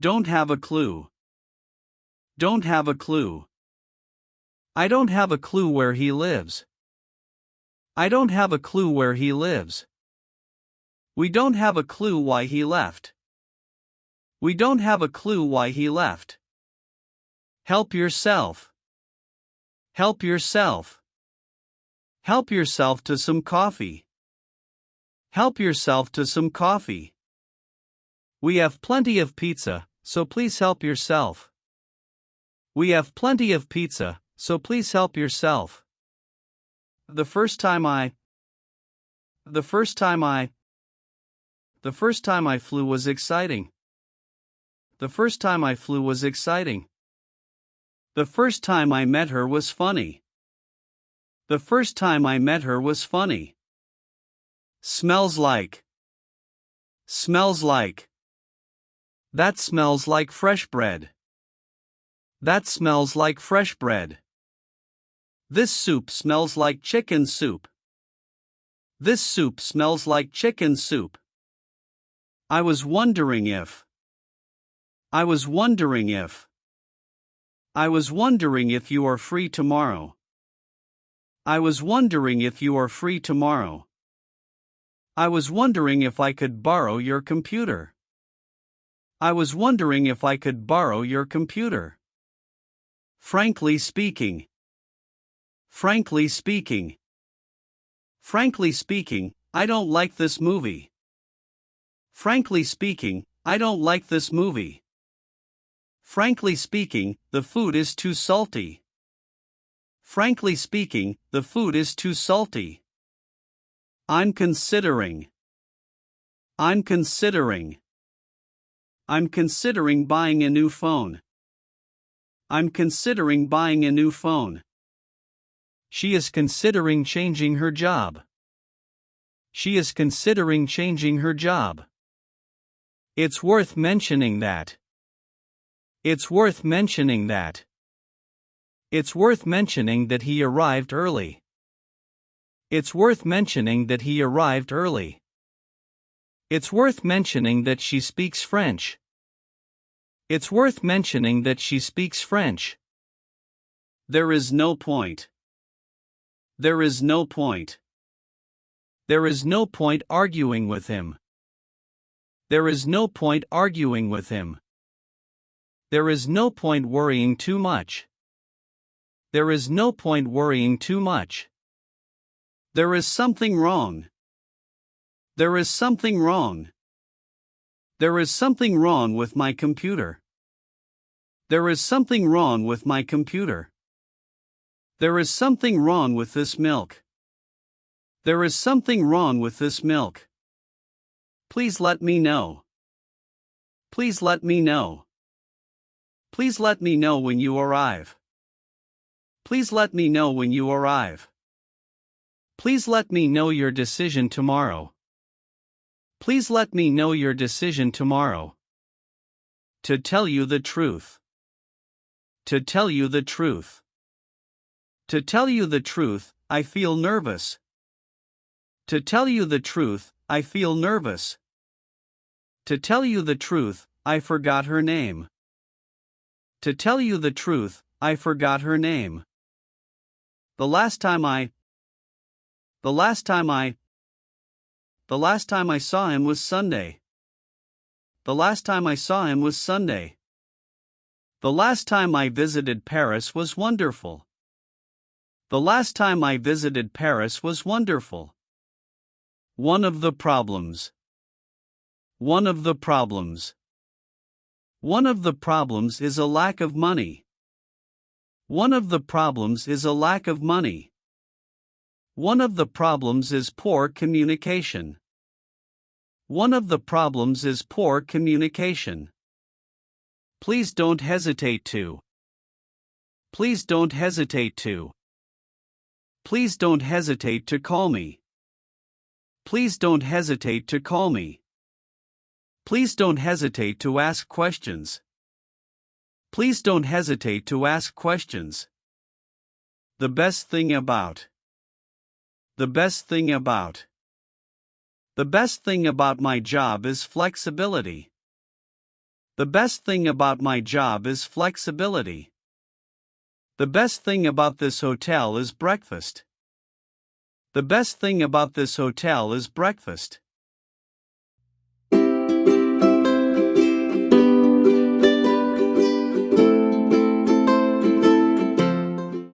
Don't have a clue. Don't have a clue. I don't have a clue where he lives. I don't have a clue where he lives. We don't have a clue why he left. We don't have a clue why he left. Help yourself. Help yourself. Help yourself to some coffee. Help yourself to some coffee. We have plenty of pizza, so please help yourself. We have plenty of pizza, so please help yourself. The first time I flew was exciting. The first time I flew was exciting. The first time I met her was funny. The first time I met her was funny. Smells like. Smells like. That smells like fresh bread. That smells like fresh bread. This soup smells like chicken soup. This soup smells like chicken soup. I was wondering if. I was wondering if. I was wondering if you are free tomorrow. I was wondering if you are free tomorrow. I was wondering if I could borrow your computer. I was wondering if I could borrow your computer. Frankly speaking. Frankly speaking. Frankly speaking, I don't like this movie. Frankly speaking, I don't like this movie. Frankly speaking, the food is too salty. Frankly speaking, the food is too salty. I'm considering. I'm considering. I'm considering buying a new phone. I'm considering buying a new phone. She is considering changing her job. She is considering changing her job. It's worth mentioning that. It's worth mentioning that. It's worth mentioning that he arrived early. It's worth mentioning that he arrived early. It's worth mentioning that she speaks French. It's worth mentioning that she speaks French. There is no point. There is no point. There is no point arguing with him. There is no point arguing with him. There is no point worrying too much. There is no point worrying too much. There is something wrong. There is something wrong. There is something wrong with my computer. There is something wrong with my computer. There is something wrong with this milk. There is something wrong with this milk. Please let me know. Please let me know. Please let me know when you arrive. Please let me know when you arrive. Please let me know your decision tomorrow. Please let me know your decision tomorrow. To tell you the truth. To tell you the truth. To tell you the truth, I feel nervous. To tell you the truth, I feel nervous. To tell you the truth, I forgot her name. To tell you the truth, I forgot her name. The last time I saw him was Sunday. The last time I saw him was Sunday. The last time I visited Paris was wonderful. The last time I visited Paris was wonderful. One of the problems. One of the problems. One of the problems is a lack of money. One of the problems is a lack of money. One of the problems is poor communication. One of the problems is poor communication. Please don't hesitate to. Please don't hesitate to. Please don't hesitate to call me. Please don't hesitate to call me. Please don't hesitate to ask questions. Please don't hesitate to ask questions. The best thing about. The best thing about. The best thing about my job is flexibility. The best thing about my job is flexibility. The best thing about this hotel is breakfast. The best thing about this hotel is breakfast.